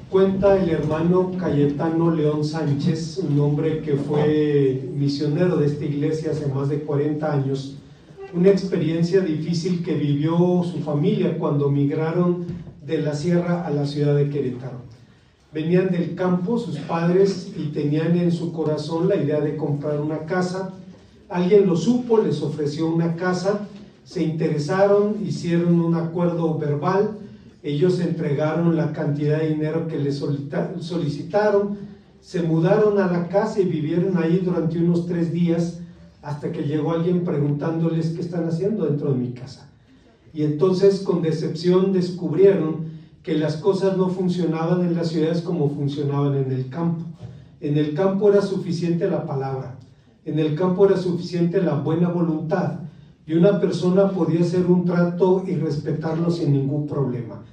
Cuenta el hermano Cayetano León Sánchez, un hombre que fue misionero de esta iglesia hace más de 40 años, una experiencia difícil que vivió su familia cuando migraron de la sierra a la ciudad de Querétaro. Venían del campo sus padres y tenían en su corazón la idea de comprar una casa. Alguien lo supo, les ofreció una casa, se interesaron, hicieron un acuerdo verbal. Ellos entregaron la cantidad de dinero que les solicitaron, se mudaron a la casa y vivieron ahí durante unos 3 días hasta que llegó alguien preguntándoles qué están haciendo dentro de mi casa. Y entonces con decepción descubrieron que las cosas no funcionaban en las ciudades como funcionaban en el campo. En el campo era suficiente la palabra, en el campo era suficiente la buena voluntad y una persona podía hacer un trato y respetarlo sin ningún problema.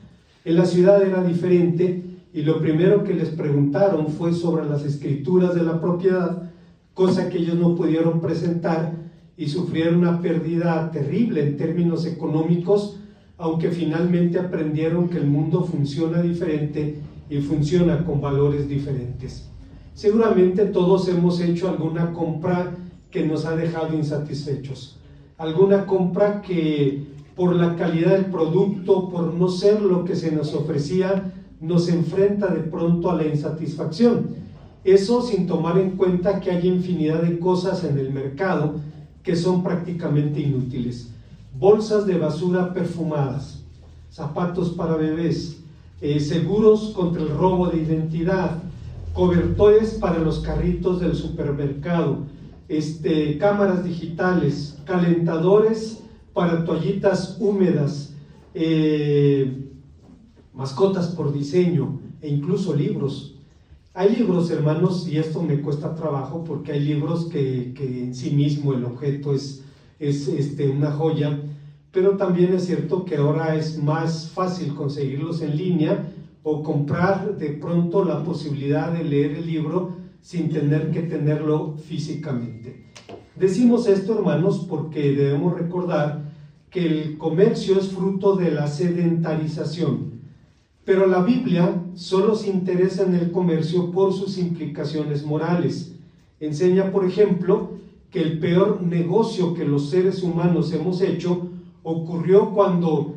En la ciudad era diferente y lo primero que les preguntaron fue sobre las escrituras de la propiedad, cosa que ellos no pudieron presentar y sufrieron una pérdida terrible en términos económicos, aunque finalmente aprendieron que el mundo funciona diferente y funciona con valores diferentes. Seguramente todos hemos hecho alguna compra que nos ha dejado insatisfechos, alguna compra que por la calidad del producto, por no ser lo que se nos ofrecía, nos enfrenta de pronto a la insatisfacción. Eso sin tomar en cuenta que hay infinidad de cosas en el mercado que son prácticamente inútiles. Bolsas de basura perfumadas, zapatos para bebés, seguros contra el robo de identidad, cobertores para los carritos del supermercado, cámaras digitales, calentadores para toallitas húmedas, mascotas por diseño e incluso libros. Hay libros, hermanos, y esto me cuesta trabajo porque hay libros que en sí mismo el objeto es una joya, pero también es cierto que ahora es más fácil conseguirlos en línea o comprar de pronto la posibilidad de leer el libro sin tener que tenerlo físicamente. Decimos esto, hermanos, porque debemos recordar que el comercio es fruto de la sedentarización, pero la Biblia solo se interesa en el comercio por sus implicaciones morales. Enseña, por ejemplo, que el peor negocio que los seres humanos hemos hecho ocurrió cuando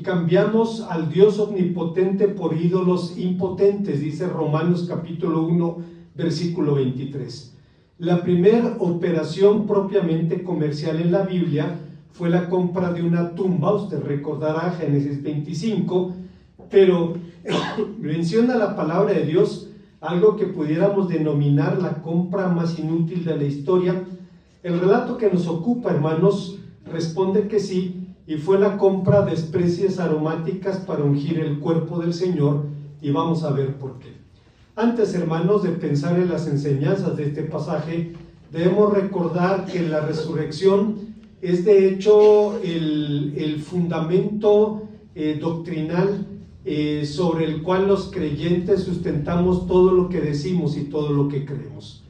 cambiamos al Dios omnipotente por ídolos impotentes, dice Romanos capítulo 1, versículo 23. La primera operación propiamente comercial en la Biblia fue la compra de una tumba, usted recordará Génesis 25, pero menciona la palabra de Dios algo que pudiéramos denominar la compra más inútil de la historia. El relato que nos ocupa, hermanos, responde que sí, y fue la compra de especies aromáticas para ungir el cuerpo del Señor, y vamos a ver por qué. Antes, hermanos, de pensar en las enseñanzas de este pasaje, debemos recordar que la resurrección es de hecho el fundamento doctrinal sobre el cual los creyentes sustentamos todo lo que decimos y todo lo que creemos.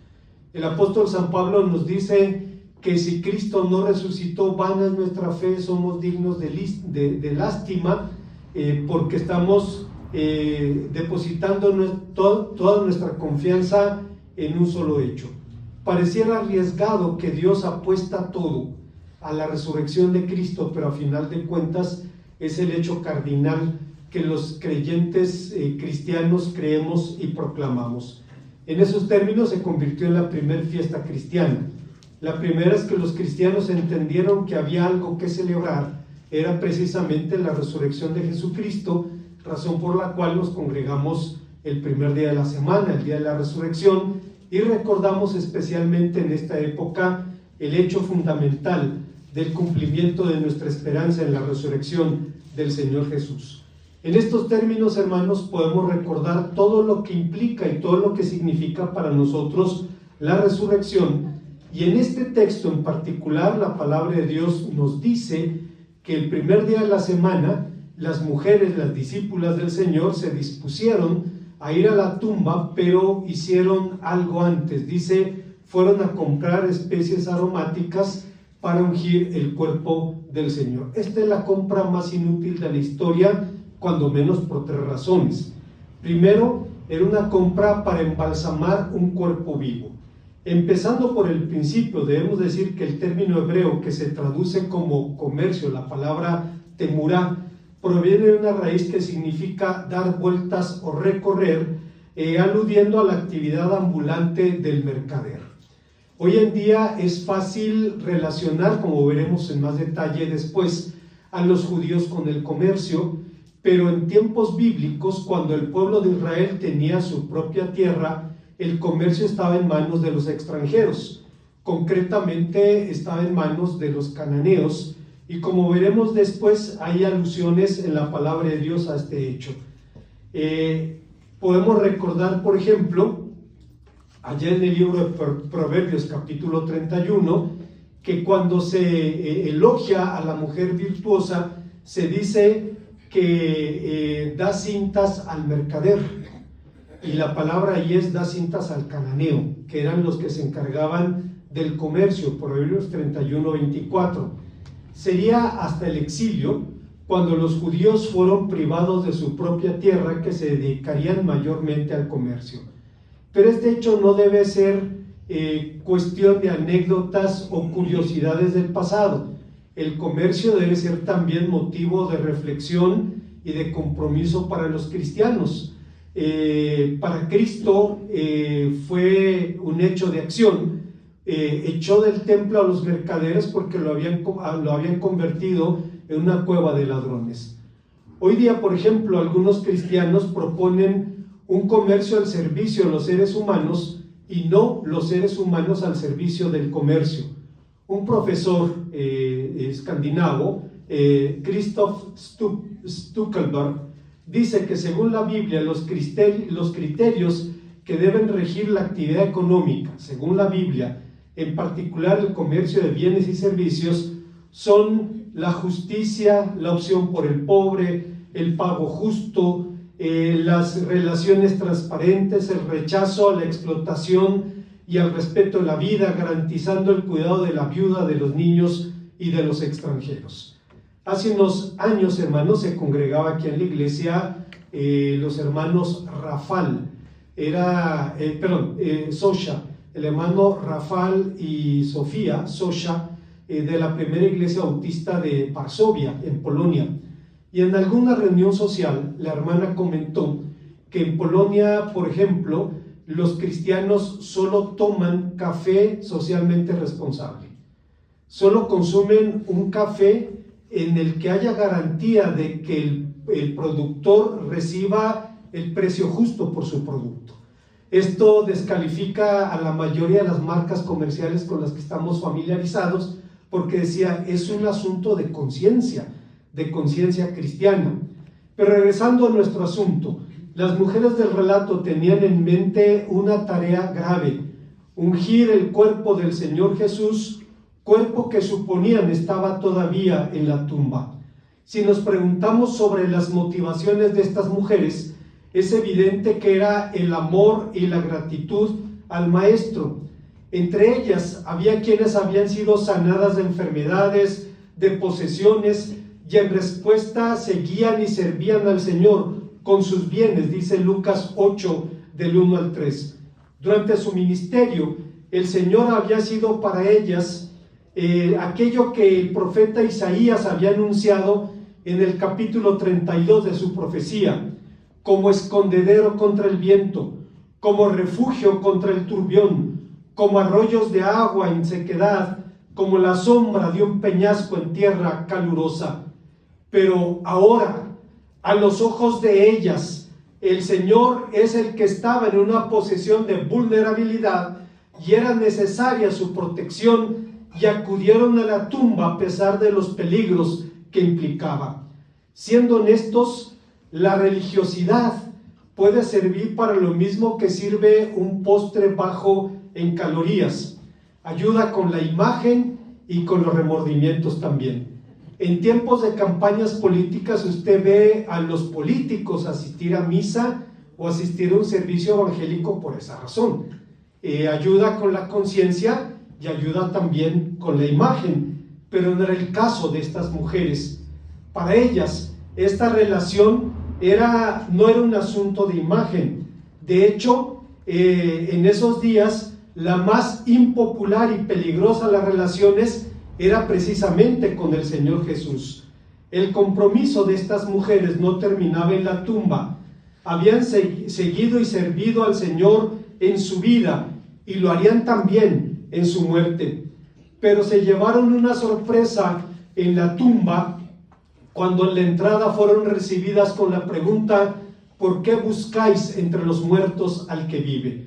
El apóstol San Pablo nos dice que si Cristo no resucitó, vana es nuestra fe, somos dignos de lástima, porque estamos depositando toda nuestra confianza en un solo hecho. Pareciera arriesgado que Dios apuesta todo a la resurrección de Cristo, pero a final de cuentas es el hecho cardinal que los creyentes cristianos creemos y proclamamos. En esos términos se convirtió en la primera fiesta cristiana. La primera es que los cristianos entendieron que había algo que celebrar, era precisamente la resurrección de Jesucristo, razón por la cual nos congregamos el primer día de la semana, el día de la resurrección, y recordamos especialmente en esta época el hecho fundamental del cumplimiento de nuestra esperanza en la resurrección del Señor Jesús. En estos términos, hermanos, podemos recordar todo lo que implica y todo lo que significa para nosotros la resurrección, y en este texto en particular la palabra de Dios nos dice que el primer día de la semana las mujeres, las discípulas del Señor, se dispusieron a ir a la tumba, pero hicieron algo antes. Dice, fueron a comprar especies aromáticas para ungir el cuerpo del Señor. Esta es la compra más inútil de la historia, cuando menos por 3 razones. Primero, era una compra para embalsamar un cuerpo vivo. Empezando por el principio, debemos decir que el término hebreo que se traduce como comercio, la palabra temurá, proviene de una raíz que significa dar vueltas o recorrer, aludiendo a la actividad ambulante del mercader. Hoy en día es fácil relacionar, como veremos en más detalle después, a los judíos con el comercio, pero en tiempos bíblicos, cuando el pueblo de Israel tenía su propia tierra, el comercio estaba en manos de los extranjeros. Concretamente estaba en manos de los cananeos, y como veremos después, hay alusiones en la palabra de Dios a este hecho. Podemos recordar, por ejemplo, allá en el libro de Proverbios capítulo 31, que cuando se elogia a la mujer virtuosa, se dice que da cintas al mercader, y la palabra ahí es da cintas al cananeo, que eran los que se encargaban del comercio. Proverbios 31, 24. Sería hasta el exilio, cuando los judíos fueron privados de su propia tierra, que se dedicarían mayormente al comercio. Pero este hecho no debe ser cuestión de anécdotas o curiosidades del pasado. El comercio debe ser también motivo de reflexión y de compromiso para los cristianos. Para Cristo fue un hecho de acción. Echó del templo a los mercaderes porque lo habían convertido en una cueva de ladrones. Hoy día, por ejemplo, algunos cristianos proponen un comercio al servicio de los seres humanos y no los seres humanos al servicio del comercio. Un profesor escandinavo, Christoph Stuckelberg, dice que según la Biblia los criterios que deben regir la actividad económica, según la Biblia, en particular el comercio de bienes y servicios, son la justicia, la opción por el pobre, el pago justo, las relaciones transparentes, el rechazo a la explotación y al respeto de la vida, garantizando el cuidado de la viuda, de los niños y de los extranjeros. Hace unos años, hermanos, se congregaba aquí en la iglesia los hermanos Sosha, el hermano Rafal y Sofía Sosha, de la primera iglesia bautista de Varsovia, en Polonia. Y en alguna reunión social, la hermana comentó que en Polonia, por ejemplo, los cristianos solo toman café socialmente responsable. Solo consumen un café en el que haya garantía de que el productor reciba el precio justo por su producto. Esto descalifica a la mayoría de las marcas comerciales con las que estamos familiarizados, porque decía, es un asunto de conciencia cristiana. Pero regresando a nuestro asunto, las mujeres del relato tenían en mente una tarea grave: ungir el cuerpo del Señor Jesús, cuerpo que suponían estaba todavía en la tumba. Si nos preguntamos sobre las motivaciones de estas mujeres, es evidente que era el amor y la gratitud al Maestro. Entre ellas había quienes habían sido sanadas de enfermedades, de posesiones, y en respuesta seguían y servían al Señor con sus bienes, dice Lucas 8, del 1 al 3. Durante su ministerio, el Señor había sido para ellas aquello que el profeta Isaías había anunciado en el capítulo 32 de su profecía: como escondedero contra el viento, como refugio contra el turbión, como arroyos de agua en sequedad, como la sombra de un peñasco en tierra calurosa. Pero ahora, a los ojos de ellas, el Señor es el que estaba en una posición de vulnerabilidad y era necesaria su protección, y acudieron a la tumba a pesar de los peligros que implicaba. Siendo honestos, la religiosidad puede servir para lo mismo que sirve un postre bajo en calorías. Ayuda con la imagen y con los remordimientos también. En tiempos de campañas políticas usted ve a los políticos asistir a misa o asistir a un servicio evangélico por esa razón. Ayuda con la conciencia y ayuda también con la imagen, pero no era el caso de estas mujeres. Para ellas, esta relación no era un asunto de imagen. De hecho, en esos días, la más impopular y peligrosa de las relaciones era precisamente con el Señor Jesús. El compromiso de estas mujeres no terminaba en la tumba. Habían seguido y servido al Señor en su vida y lo harían también en su muerte. Pero se llevaron una sorpresa en la tumba cuando en la entrada fueron recibidas con la pregunta: ¿por qué buscáis entre los muertos al que vive?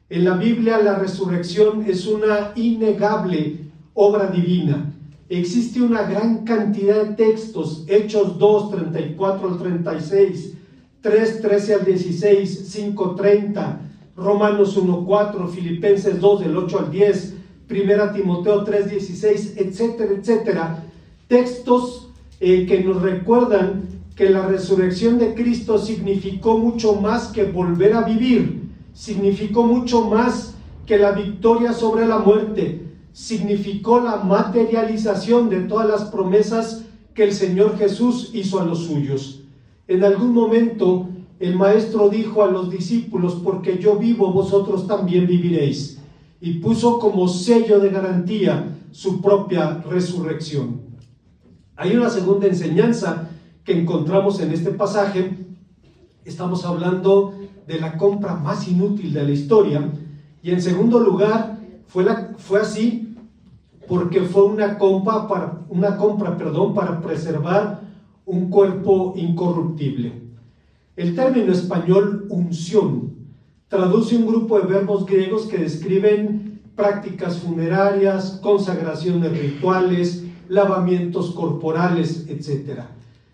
En la Biblia la resurrección es una innegable obra divina. Existe una gran cantidad de textos: Hechos 2, 34 al 36, 3, 13 al 16, 5, 30, Romanos 1, 4, Filipenses 2, del 8 al 10, 1 Timoteo 3, 16, etcétera, etcétera. Textos que nos recuerdan que la resurrección de Cristo significó mucho más que volver a vivir, significó mucho más que la victoria sobre la muerte, significó la materialización de todas las promesas que el Señor Jesús hizo a los suyos. En algún momento el Maestro dijo a los discípulos: porque yo vivo, vosotros también viviréis, y puso como sello de garantía su propia resurrección. Hay una segunda enseñanza que encontramos en este pasaje. Estamos hablando de la compra más inútil de la historia, y en segundo lugar fue así porque fue una compra para preservar un cuerpo incorruptible. El término español unción traduce un grupo de verbos griegos que describen prácticas funerarias, consagraciones rituales, lavamientos corporales, etc.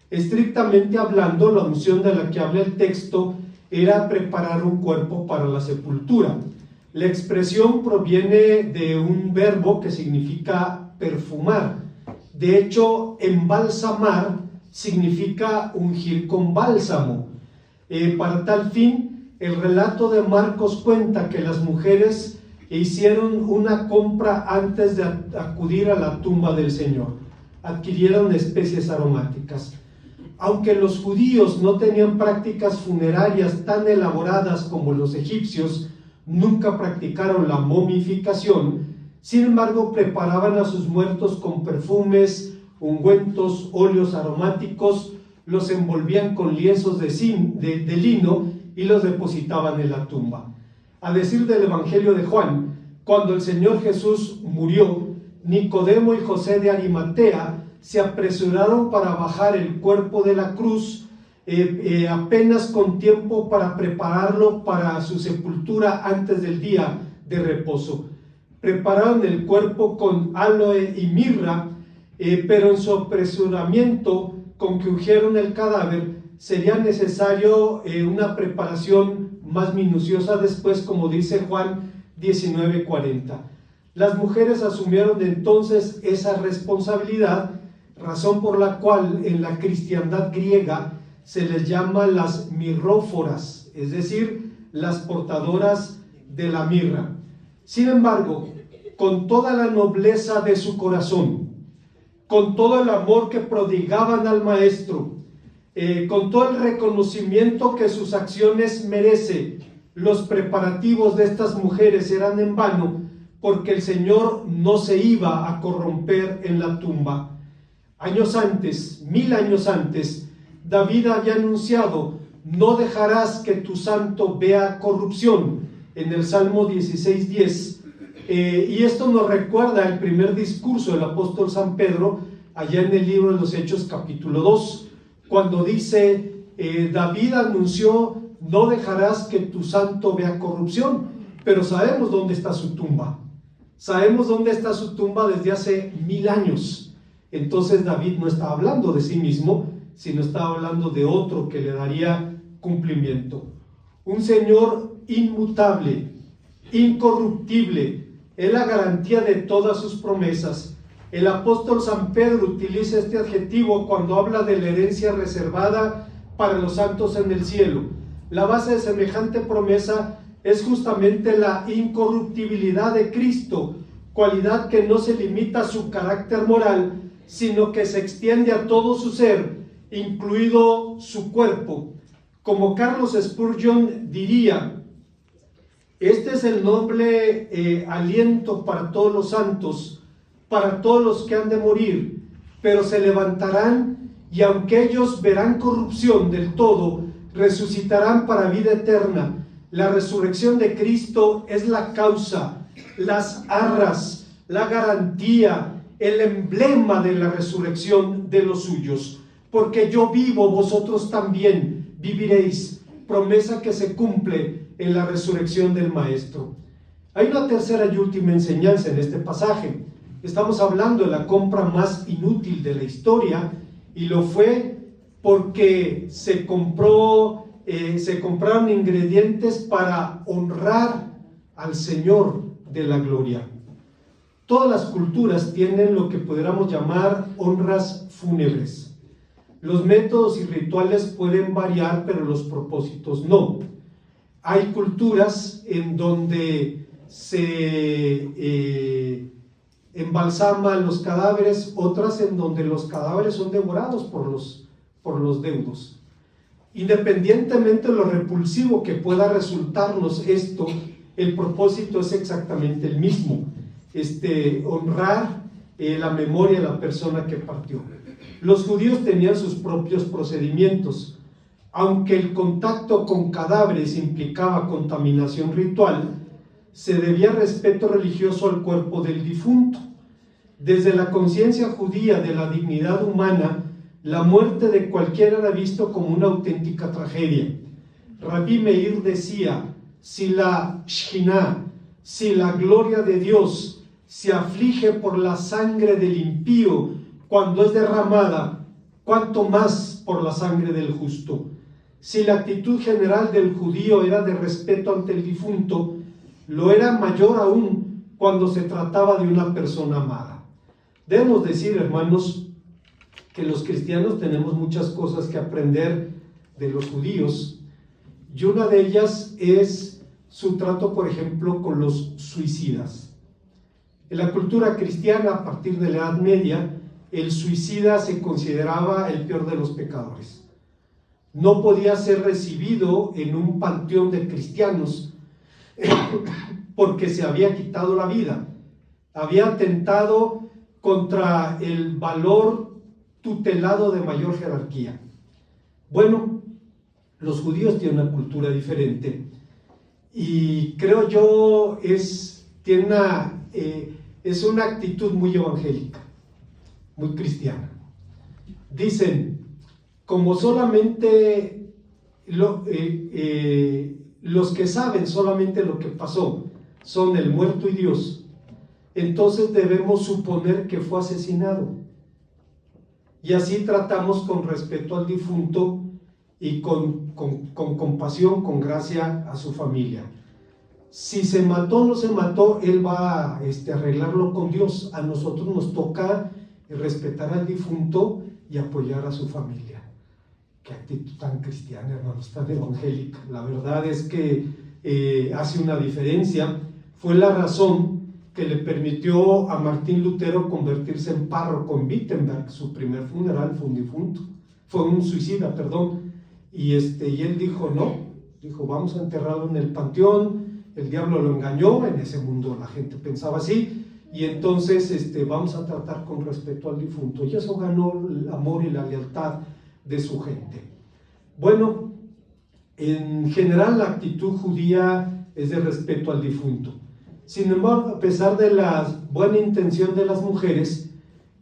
Estrictamente hablando, la unción de la que habla el texto era preparar un cuerpo para la sepultura. La expresión proviene de un verbo que significa perfumar. De hecho, embalsamar significa ungir con bálsamo. Para tal fin, el relato de Marcos cuenta que las mujeres hicieron una compra antes de acudir a la tumba del Señor. Adquirieron especies aromáticas. Aunque los judíos no tenían prácticas funerarias tan elaboradas como los egipcios, nunca practicaron la momificación. Sin embargo, preparaban a sus muertos con perfumes, ungüentos, óleos aromáticos, los envolvían con lienzos de lino y los depositaban en la tumba. A decir del Evangelio de Juan, cuando el Señor Jesús murió, Nicodemo y José de Arimatea se apresuraron para bajar el cuerpo de la cruz apenas con tiempo para prepararlo para su sepultura antes del día de reposo. Prepararon el cuerpo con aloe y mirra, pero en su apresuramiento con que ungieron el cadáver sería necesario una preparación más minuciosa después, como dice Juan 19:40. Las mujeres asumieron entonces esa responsabilidad, razón por la cual en la cristiandad griega se les llama las mirróforas, es decir, las portadoras de la mirra. Sin embargo, con toda la nobleza de su corazón, con todo el amor que prodigaban al Maestro, con todo el reconocimiento que sus acciones merecen, los preparativos de estas mujeres eran en vano, porque el Señor no se iba a corromper en la tumba. Años antes, 1000 años antes, David había anunciado: no dejarás que tu santo vea corrupción, en el Salmo 16:10. Y esto nos recuerda el primer discurso del apóstol San Pedro, allá en el libro de los Hechos capítulo 2, cuando dice, David anunció: no dejarás que tu santo vea corrupción. Pero sabemos dónde está su tumba. Sabemos dónde está su tumba desde hace 1000 años. Entonces David no estaba hablando de sí mismo, sino estaba hablando de otro que le daría cumplimiento. Un Señor inmutable, incorruptible, es la garantía de todas sus promesas. El apóstol San Pedro utiliza este adjetivo cuando habla de la herencia reservada para los santos en el cielo. La base de semejante promesa es justamente la incorruptibilidad de Cristo, cualidad que no se limita a su carácter moral, sino que se extiende a todo su ser, incluido su cuerpo. Como Carlos Spurgeon diría, este es el noble aliento para todos los santos, para todos los que han de morir, pero se levantarán y aunque ellos verán corrupción del todo, resucitarán para vida eterna. La resurrección de Cristo es la causa, las arras, la garantía, el emblema de la resurrección de los suyos. Porque yo vivo, vosotros también viviréis, promesa que se cumple en la resurrección del Maestro. Hay una tercera y última enseñanza en este pasaje. Estamos hablando de la compra más inútil de la historia, y lo fue porque se compraron ingredientes para honrar al Señor de la gloria. Todas las culturas tienen lo que pudiéramos llamar honras fúnebres. Los métodos y rituales pueden variar, pero los propósitos no. Hay culturas en donde se embalsaman los cadáveres, otras en donde los cadáveres son devorados por los deudos. Independientemente de lo repulsivo que pueda resultarnos esto, el propósito es exactamente el mismo, honrar la memoria de la persona que partió. Los judíos tenían sus propios procedimientos. Aunque el contacto con cadáveres implicaba contaminación ritual, se debía respeto religioso al cuerpo del difunto. Desde la conciencia judía de la dignidad humana, la muerte de cualquiera era visto como una auténtica tragedia. Rabí Meir decía, si la Shekhinah, si la gloria de Dios se aflige por la sangre del impío cuando es derramada, cuánto más por la sangre del justo. Si la actitud general del judío era de respeto ante el difunto, lo era mayor aún cuando se trataba de una persona amada. Debemos decir, hermanos, que los cristianos tenemos muchas cosas que aprender de los judíos, y una de ellas es su trato, por ejemplo, con los suicidas. En la cultura cristiana, a partir de la Edad Media, el suicida se consideraba el peor de los pecadores. No podía ser recibido en un panteón de cristianos porque se había quitado la vida, había atentado contra el valor tutelado de mayor jerarquía. Bueno, los judíos tienen una cultura diferente y creo yo es una actitud muy evangélica, muy cristiana. Dicen, como solamente los que saben solamente lo que pasó son el muerto y Dios, entonces debemos suponer que fue asesinado. Y así tratamos con respeto al difunto y con compasión, con gracia a su familia. Si se mató o no se mató, él va a arreglarlo con Dios. A nosotros nos toca respetar al difunto y apoyar a su familia. Qué actitud tan cristiana, hermanos, tan evangélica. La verdad es que hace una diferencia. Fue la razón que le permitió a Martín Lutero convertirse en párroco en Wittenberg. Su primer funeral fue un difunto, fue un suicida, perdón. Y él dijo, no, dijo, vamos a enterrarlo en el panteón. El diablo lo engañó, en ese mundo la gente pensaba así, y entonces vamos a tratar con respeto al difunto. Y eso ganó el amor y la lealtad de su gente. Bueno, en general la actitud judía es de respeto al difunto. Sin embargo, a pesar de la buena intención de las mujeres,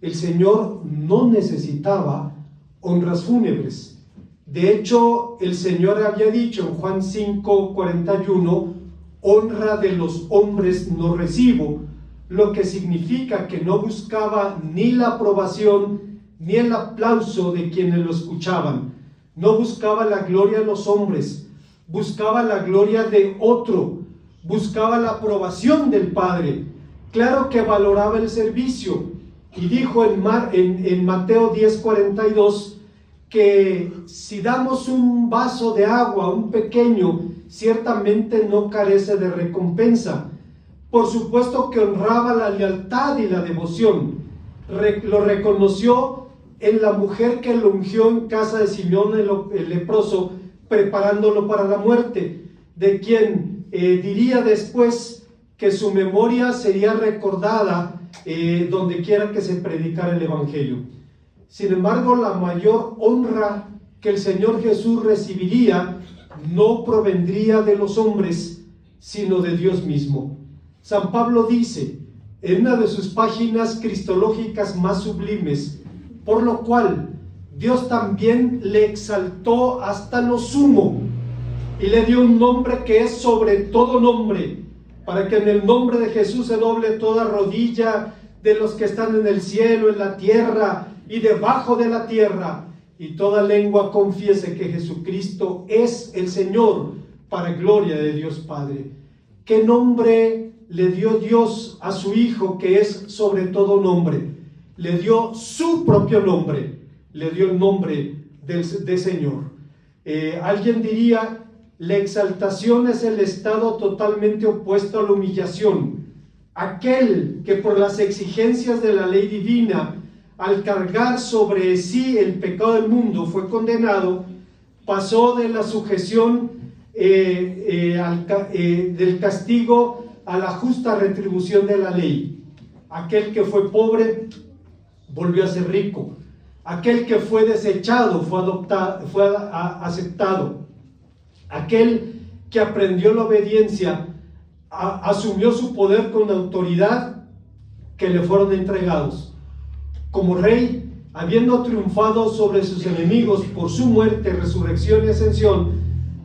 el Señor no necesitaba honras fúnebres. De hecho, el Señor había dicho en Juan 5:41, honra de los hombres no recibo, lo que significa que no buscaba ni la aprobación ni el aplauso de quienes lo escuchaban. No buscaba la gloria de los hombres, buscaba la gloria de otro, buscaba la aprobación del Padre. Claro que valoraba el servicio, y dijo en Mateo 10:42 que si damos un vaso de agua a un pequeño, ciertamente no carece de recompensa. Por supuesto que honraba la lealtad y la devoción. Lo reconoció en la mujer que lo ungió en casa de Simeón el leproso, preparándolo para la muerte, de quien diría después que su memoria sería recordada donde quiera que se predicara el Evangelio. Sin embargo, la mayor honra que el Señor Jesús recibiría no provendría de los hombres, sino de Dios mismo. San Pablo dice en una de sus páginas cristológicas más sublimes: por lo cual Dios también le exaltó hasta lo sumo y le dio un nombre que es sobre todo nombre, para que en el nombre de Jesús se doble toda rodilla de los que están en el cielo, en la tierra y debajo de la tierra, y toda lengua confiese que Jesucristo es el Señor, para gloria de Dios Padre. ¿Qué nombre le dio Dios a su Hijo, que es sobre todo nombre? Le dio su propio nombre, le dio el nombre de Señor. Alguien diría: la exaltación es el estado totalmente opuesto a la humillación. Aquel que por las exigencias de la ley divina, al cargar sobre sí el pecado del mundo, fue condenado, pasó de la sujeción del castigo a la justa retribución de la ley. Aquel que fue pobre volvió a ser rico. Aquel que fue desechado fue aceptado. Aquel que aprendió la obediencia asumió su poder con autoridad que le fueron entregados. Como rey, habiendo triunfado sobre sus enemigos por su muerte, resurrección y ascensión,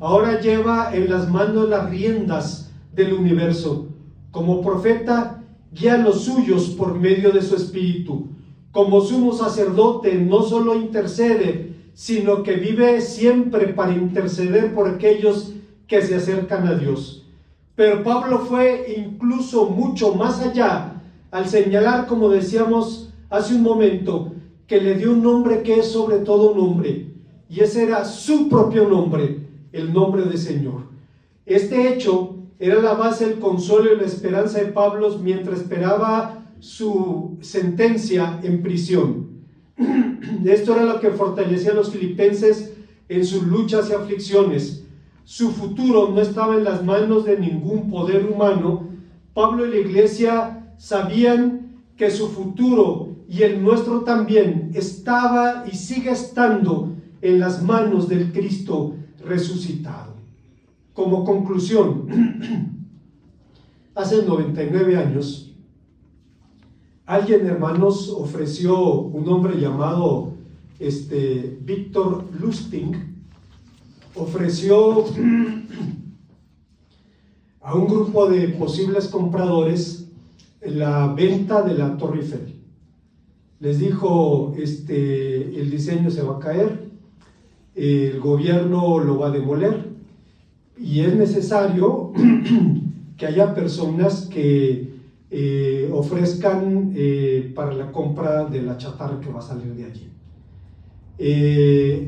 ahora lleva en las manos las riendas del universo. Como profeta, guía a los suyos por medio de su espíritu. Como sumo sacerdote, no solo intercede, sino que vive siempre para interceder por aquellos que se acercan a Dios. Pero Pablo fue incluso mucho más allá al señalar, como decíamos hace un momento, que le dio un nombre que es sobre todo nombre, y ese era su propio nombre, el nombre de Señor. Este hecho era la base del consuelo y la esperanza de Pablo mientras esperaba su sentencia en prisión. Esto era lo que fortalecía a los filipenses en sus luchas y aflicciones. Su futuro no estaba en las manos de ningún poder humano. Pablo y la iglesia sabían que su futuro, y el nuestro también, estaba y sigue estando en las manos del Cristo resucitado. Como conclusión, hace 99 años, alguien, hermanos, ofreció, un hombre llamado Victor Lustig, ofreció a un grupo de posibles compradores la venta de la Torre Eiffel. Les dijo: el diseño se va a caer, el gobierno lo va a demoler, y es necesario que haya personas que ofrezcan para la compra de la chatarra que va a salir de allí.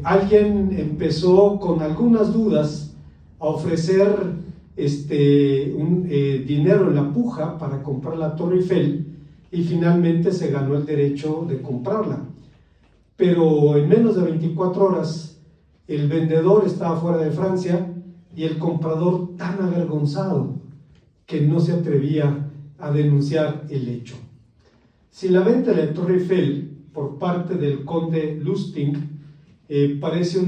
Alguien empezó con algunas dudas a ofrecer dinero en la puja para comprar la Torre Eiffel, y finalmente se ganó el derecho de comprarla. Pero en menos de 24 horas el vendedor estaba fuera de Francia y el comprador tan avergonzado que no se atrevía a denunciar el hecho. Si la venta de la Torre Eiffel por parte del conde Lustig parece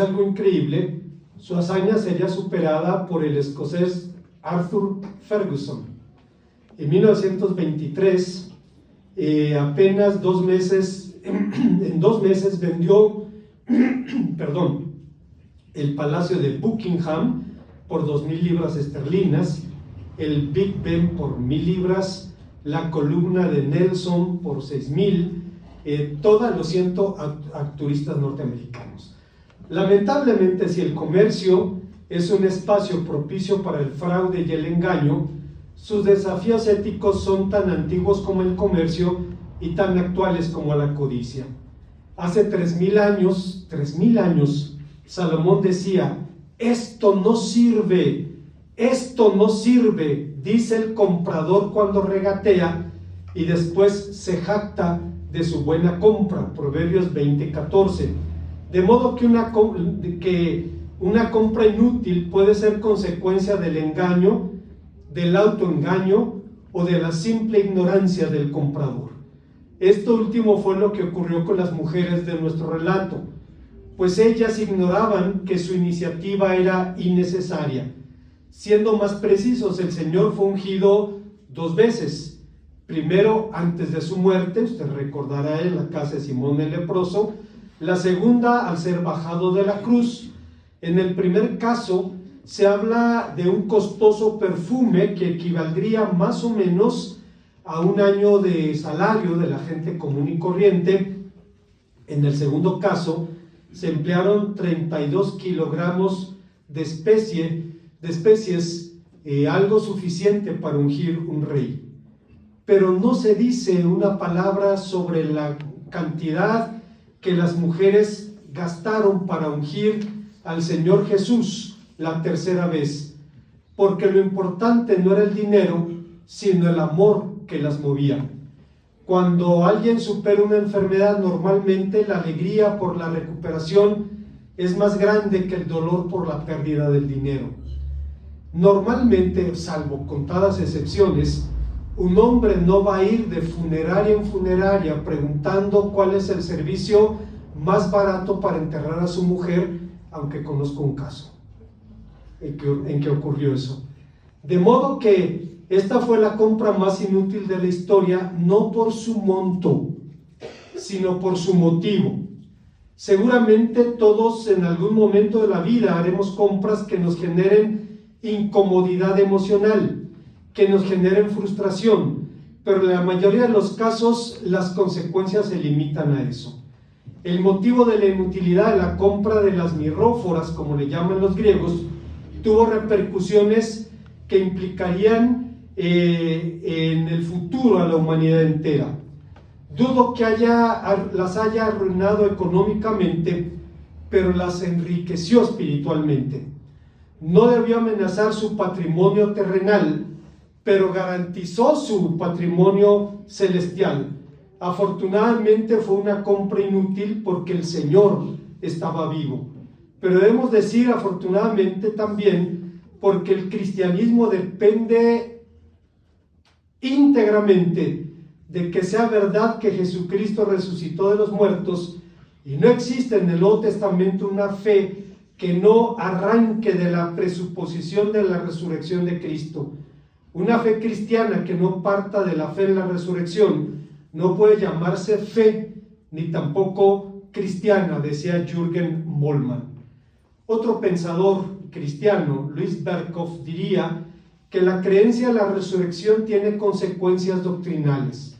algo increíble, su hazaña sería superada por el escocés Arthur Ferguson. En 1923, apenas en 2 meses vendió el Palacio de Buckingham por 2,000 libras esterlinas, el Big Ben por 1,000 libras, la columna de Nelson por 6,000, todos los 100 turistas norteamericanos. Lamentablemente, si el comercio es un espacio propicio para el fraude y el engaño, sus desafíos éticos son tan antiguos como el comercio y tan actuales como la codicia. Hace 3,000 años, Salomón decía: esto no sirve, dice el comprador cuando regatea, y después se jacta de su buena compra. Proverbios 20:14. De modo que una compra inútil puede ser consecuencia del engaño, del autoengaño o de la simple ignorancia del comprador. Esto último fue lo que ocurrió con las mujeres de nuestro relato, pues ellas ignoraban que su iniciativa era innecesaria. Siendo más precisos, el Señor fue ungido 2 veces. Primero, antes de su muerte, usted recordará en la casa de Simón el leproso. La segunda, al ser bajado de la cruz. En el primer caso, se habla de un costoso perfume que equivaldría más o menos a un año de salario de la gente común y corriente. En el segundo caso, se emplearon 32 kilogramos de especies, algo suficiente para ungir un rey. Pero no se dice una palabra sobre la cantidad que las mujeres gastaron para ungir al Señor Jesús la tercera vez, porque lo importante no era el dinero, sino el amor que las movía. Cuando alguien supera una enfermedad, normalmente la alegría por la recuperación es más grande que el dolor por la pérdida del dinero. Normalmente, salvo contadas excepciones, un hombre no va a ir de funeraria en funeraria preguntando cuál es el servicio más barato para enterrar a su mujer, aunque conozco un caso en que ocurrió eso. De modo que esta fue la compra más inútil de la historia, no por su monto, sino por su motivo. Seguramente todos en algún momento de la vida haremos compras que nos generen incomodidad emocional, que nos generen frustración, pero en la mayoría de los casos las consecuencias se limitan a eso. El motivo de la inutilidad de la compra de las mirróforas, como le llaman los griegos, tuvo repercusiones que implicarían en el futuro a la humanidad entera. Dudo que las haya arruinado económicamente, pero las enriqueció espiritualmente. No debió amenazar su patrimonio terrenal, pero garantizó su patrimonio celestial. Afortunadamente fue una compra inútil porque el Señor estaba vivo. Pero debemos decir afortunadamente también porque el cristianismo depende íntegramente de que sea verdad que Jesucristo resucitó de los muertos, y no existe en el Nuevo Testamento una fe que no arranque de la presuposición de la resurrección de Cristo. Una fe cristiana que no parta de la fe en la resurrección no puede llamarse fe, ni tampoco cristiana, decía Jürgen Moltmann. Otro pensador cristiano, Louis Berkhoff, diría que la creencia en la resurrección tiene consecuencias doctrinales.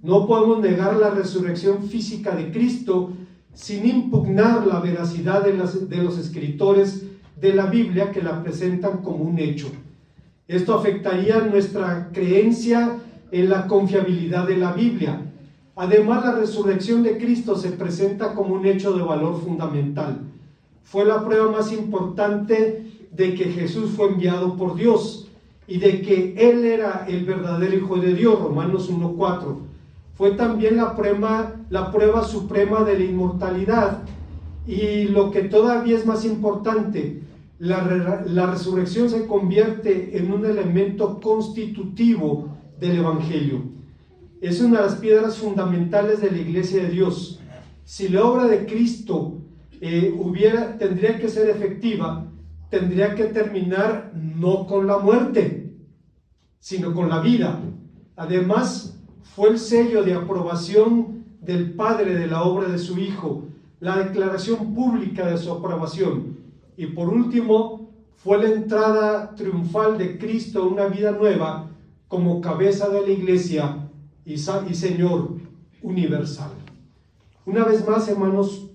No podemos negar la resurrección física de Cristo sin impugnar la veracidad de los escritores de la Biblia que la presentan como un hecho. Esto afectaría nuestra creencia en la confiabilidad de la Biblia. Además, la resurrección de Cristo se presenta como un hecho de valor fundamental. Fue la prueba más importante de que Jesús fue enviado por Dios y de que Él era el verdadero Hijo de Dios, Romanos 1:4. Fue también la prueba suprema de la inmortalidad, y lo que todavía es más importante, la resurrección se convierte en un elemento constitutivo del Evangelio. Es una de las piedras fundamentales de la Iglesia de Dios. Si la obra de Cristo tendría que ser efectiva, tendría que terminar no con la muerte, sino con la vida. Además, fue el sello de aprobación del Padre de la obra de su Hijo, la declaración pública de su aprobación. Y por último, fue la entrada triunfal de Cristo a una vida nueva como cabeza de la Iglesia y Señor universal. Una vez más, hermanos,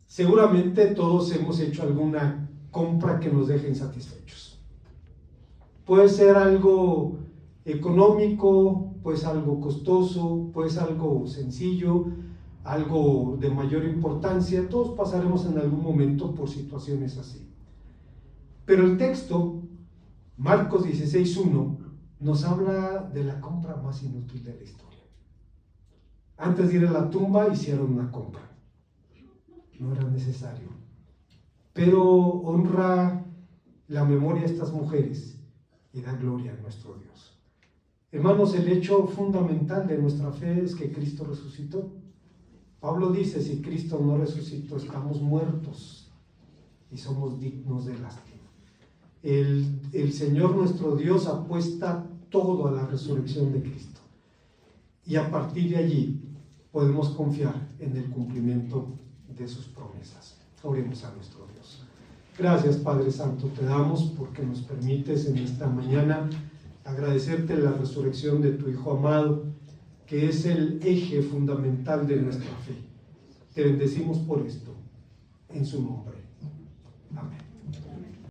seguramente todos hemos hecho alguna compra que nos deje insatisfechos. Puede ser algo económico, pues algo costoso, pues algo sencillo, algo de mayor importancia. Todos pasaremos en algún momento por situaciones así. Pero el texto, Marcos 16:1, nos habla de la compra más inútil de la historia. Antes de ir a la tumba hicieron una compra. no era necesario. Pero honra la memoria de estas mujeres y da gloria a nuestro Dios. Hermanos, el hecho fundamental de nuestra fe es que Cristo resucitó. Pablo dice, si Cristo no resucitó, estamos muertos y somos dignos de lástima. El Señor nuestro Dios apuesta todo a la resurrección de Cristo. Y a partir de allí podemos confiar en el cumplimiento de sus promesas. Oremos a nuestro Dios. Gracias, Padre Santo, te damos porque nos permites en esta mañana agradecerte la resurrección de tu Hijo amado, que es el eje fundamental de nuestra fe. Te bendecimos por esto, en su nombre. Amén.